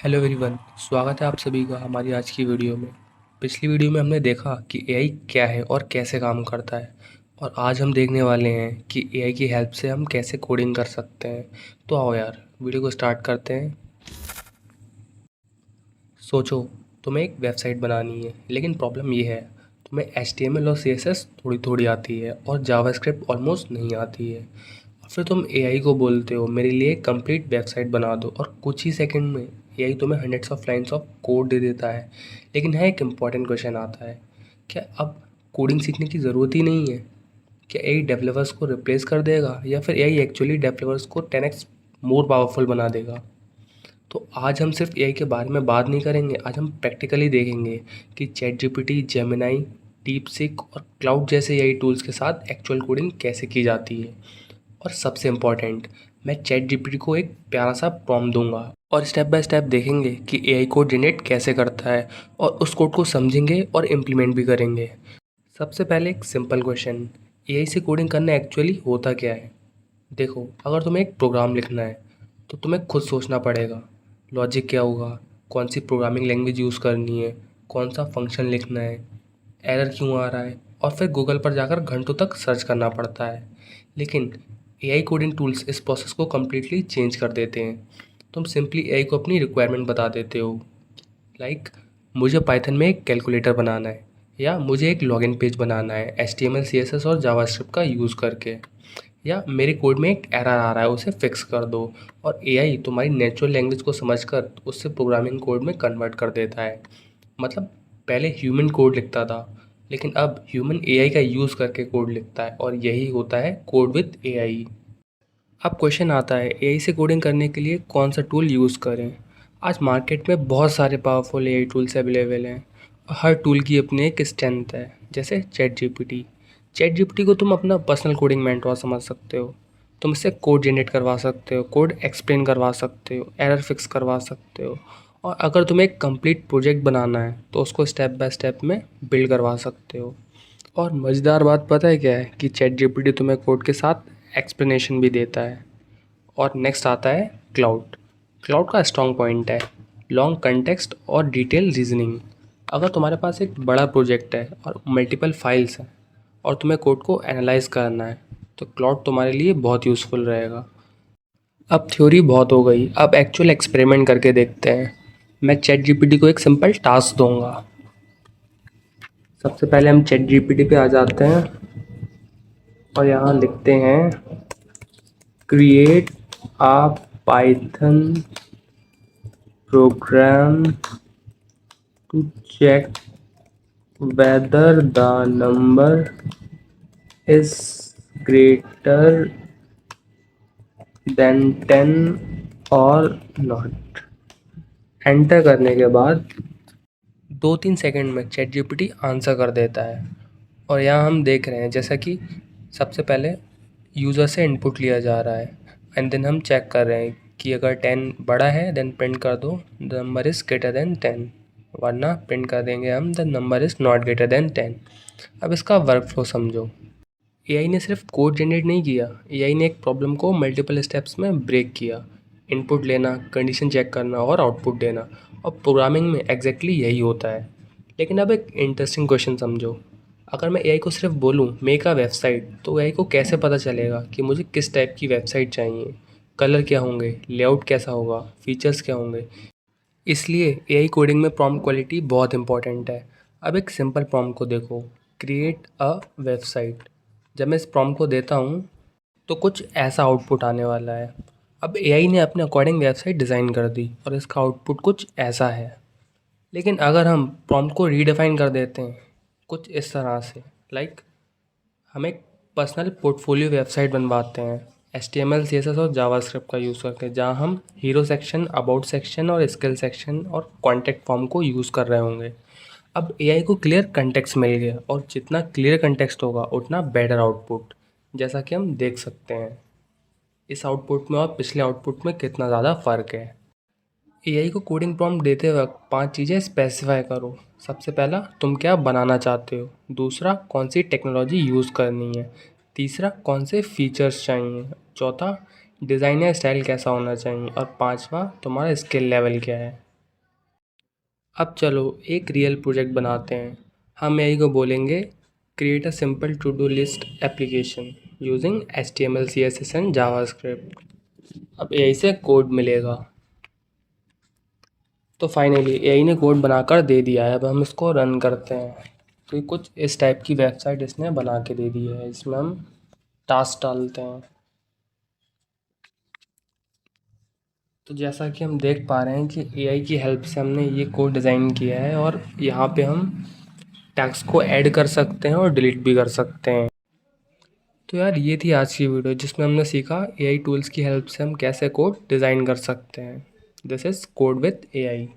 Hello everyone, स्वागत है आप सभी का हमारी आज की वीडियो में। पिछली वीडियो में हमने देखा कि एआई क्या है और कैसे काम करता है, और आज हम देखने वाले हैं कि एआई की हेल्प से हम कैसे कोडिंग कर सकते हैं। तो आओ यार, वीडियो को स्टार्ट करते हैं। सोचो, तुम्हें एक वेबसाइट बनानी है, लेकिन प्रॉब्लम ये है, तुम्हें HTML और CSS थोड़ी थोड़ी आती है और जावास्क्रिप्ट ऑलमोस्ट नहीं आती है। और फिर तुम एआई को बोलते हो मेरे लिए कंप्लीट वेबसाइट बना दो, और कुछ ही सेकंड में एआई तुम्हें hundreds of lines of code दे देता है। लेकिन है एक इम्पॉर्टेंट क्वेश्चन आता है, क्या अब कोडिंग सीखने की ज़रूरत ही नहीं है? क्या एआई डेवलपर्स को रिप्लेस कर देगा, या फिर एआई एक्चुअली डेवलपर्स को 10x मोर पावरफुल बना देगा? तो आज हम सिर्फ एआई के बारे में बात नहीं करेंगे, आज हम प्रैक्टिकली देखेंगे कि चैट जीपीटी, जेमिनाई, डीपसीक और क्लाउड जैसे एआई टूल्स के साथ एक्चुअल कोडिंग कैसे की जाती है। और सबसे इम्पॉर्टेंट, मैं चैट जीपीटी को एक प्यारा सा प्रॉम्प्ट दूंगा और स्टेप बाय स्टेप देखेंगे कि एआई कोड जनरेट कैसे करता है, और उस कोड को समझेंगे और इम्प्लीमेंट भी करेंगे। सबसे पहले एक सिंपल क्वेश्चन, एआई से कोडिंग करना एक्चुअली होता क्या है? देखो, अगर तुम्हें एक प्रोग्राम लिखना है तो तुम्हें खुद सोचना पड़ेगा, लॉजिक क्या होगा, कौन सी प्रोग्रामिंग लैंग्वेज यूज़ करनी है, कौन सा फंक्शन लिखना है, एरर क्यों आ रहा है, और फिर गूगल पर जाकर घंटों तक सर्च करना पड़ता है। लेकिन एआई कोडिंग टूल्स इस प्रोसेस को कम्प्लीटली चेंज कर देते हैं। तुम सिंपली एआई को अपनी रिक्वायरमेंट बता देते हो, लाइक मुझे पाइथन में एक कैलकुलेटर बनाना है, या मुझे एक लॉगिन पेज बनाना है HTML CSS और जावास्क्रिप्ट का यूज़ करके, या मेरे कोड में एक एरर आ रहा है उसे फिक्स कर दो। और एआई तुम्हारी नेचुरल लैंग्वेज को समझकर उससे प्रोग्रामिंग कोड में कन्वर्ट कर देता है। मतलब पहले ह्यूमन कोड लिखता था, लेकिन अब ह्यूमन एआई का यूज़ करके कोड लिखता है, और यही होता है कोड विद एआई। अब क्वेश्चन आता है, एआई से कोडिंग करने के लिए कौन सा टूल यूज़ करें? आज मार्केट में बहुत सारे पावरफुल एआई टूल्स अवेलेबल हैं, और हर टूल की अपनी एक स्ट्रेंथ है। जैसे चैट जीपीटी को तुम अपना पर्सनल कोडिंग मेंटोर समझ सकते हो। तुम इससे कोड जनरेट करवा सकते हो, कोड एक्सप्लेन करवा सकते हो, एरर फिक्स करवा सकते हो, और अगर तुम्हें एक कंप्लीट प्रोजेक्ट बनाना है तो उसको स्टेप बाय स्टेप में बिल्ड करवा सकते हो। और मज़ेदार बात पता है क्या है, कि चैट जीपीटी तुम्हें कोड के साथ एक्सप्लेनेशन भी देता है। और नेक्स्ट आता है क्लाउड। क्लाउड का स्ट्रॉन्ग पॉइंट है लॉन्ग कंटेक्स्ट और डिटेल रीजनिंग। अगर तुम्हारे पास एक बड़ा प्रोजेक्ट है और मल्टीपल फाइल्स हैं, और तुम्हें कोड को एनालाइज करना है, तो क्लाउड तुम्हारे लिए बहुत यूज़फुल रहेगा। अब थ्योरी बहुत हो गई, अब एक्चुअल एक्सपेरिमेंट करके देखते हैं। मैं चैट जीपीटी को एक सिंपल टास्क दूंगा। सबसे पहले हम चैट जीपीटी पे आ जाते हैं और यहाँ लिखते हैं create a Python program to check whether the number is greater than 10 और not। एंटर करने के बाद 2-3 सेकंड में चैट जीपीटी आंसर कर देता है। और यहाँ हम देख रहे हैं जैसा कि सबसे पहले यूज़र से इनपुट लिया जा रहा है, एंड देन हम चेक कर रहे हैं कि अगर 10 बड़ा है देन प्रिंट कर दो the number is greater than 10, वरना प्रिंट कर देंगे हम the number is not greater than 10। अब इसका वर्क फ्लो समझो। एआई ने सिर्फ कोड जनरेट नहीं किया, एआई ने एक प्रॉब्लम को मल्टीपल स्टेप्स में ब्रेक किया। इनपुट लेना, कंडीशन चेक करना और आउटपुट देना, और प्रोग्रामिंग में एग्जैक्टली यही होता है। लेकिन अब एक इंटरेस्टिंग क्वेश्चन समझो, अगर मैं एआई को सिर्फ बोलूँ मेक अ वेबसाइट, तो एआई को कैसे पता चलेगा कि मुझे किस टाइप की वेबसाइट चाहिए, कलर क्या होंगे, लेआउट कैसा होगा, फीचर्स क्या होंगे? इसलिए एआई कोडिंग में प्रॉम्प्ट क्वालिटी बहुत इंपॉर्टेंट है। अब एक सिंपल प्रॉम्प्ट को देखो, क्रिएट अ वेबसाइट। जब मैं इस प्रॉम्प्ट को देता हूँ तो कुछ ऐसा आउटपुट आने वाला है। अब एआई ने अपने अकॉर्डिंग वेबसाइट डिज़ाइन कर दी, और इसका आउटपुट कुछ ऐसा है। लेकिन अगर हम प्रॉम्प्ट को रीडिफाइन कर देते हैं कुछ इस तरह से, लाइक हम एक पर्सनल पोर्टफोलियो वेबसाइट बनवाते हैं HTML CSS और जावास्क्रिप्ट का यूज़ करके, जहाँ हम हीरो सेक्शन, अबाउट सेक्शन और स्किल सेक्शन और कॉन्टैक्ट फॉर्म को यूज़ कर रहे होंगे। अब एआई को क्लियर कंटेक्स्ट मिल गया, और जितना क्लियर कंटेक्स्ट होगा उतना बेटर आउटपुट, जैसा कि हम देख सकते हैं इस आउटपुट में और पिछले आउटपुट में कितना ज़्यादा फ़र्क है। एआई को कोडिंग प्रॉम्प्ट देते वक्त 5 चीज़ें स्पेसिफाई करो। सबसे पहला, तुम क्या बनाना चाहते हो। दूसरा, कौन सी टेक्नोलॉजी यूज़ करनी है। तीसरा, कौन से फीचर्स चाहिए। चौथा, डिज़ाइन या स्टाइल कैसा होना चाहिए। और पांचवा, तुम्हारा स्किल लेवल क्या है। अब चलो एक रियल प्रोजेक्ट बनाते हैं। हम एआई को बोलेंगे create a simple to do list application using HTML CSS and JavaScript. अब एआई से कोड मिलेगा। तो फाइनली एआई ने कोड बनाकर दे दिया है। अब हम इसको रन करते हैं तो ये कुछ इस टाइप की वेबसाइट इसने बना के दे दी है। इसमें हम टास्क डालते हैं तो जैसा कि हम देख पा रहे हैं कि एआई की हेल्प से हमने ये कोड डिज़ाइन किया है और यहाँ पे हम टैग्स को ऐड कर सकते हैं और डिलीट भी कर सकते हैं। तो यार ये थी आज की वीडियो जिसमें हमने सीखा एआई टूल्स की हेल्प से हम कैसे कोड डिज़ाइन कर सकते हैं। This is code with AI.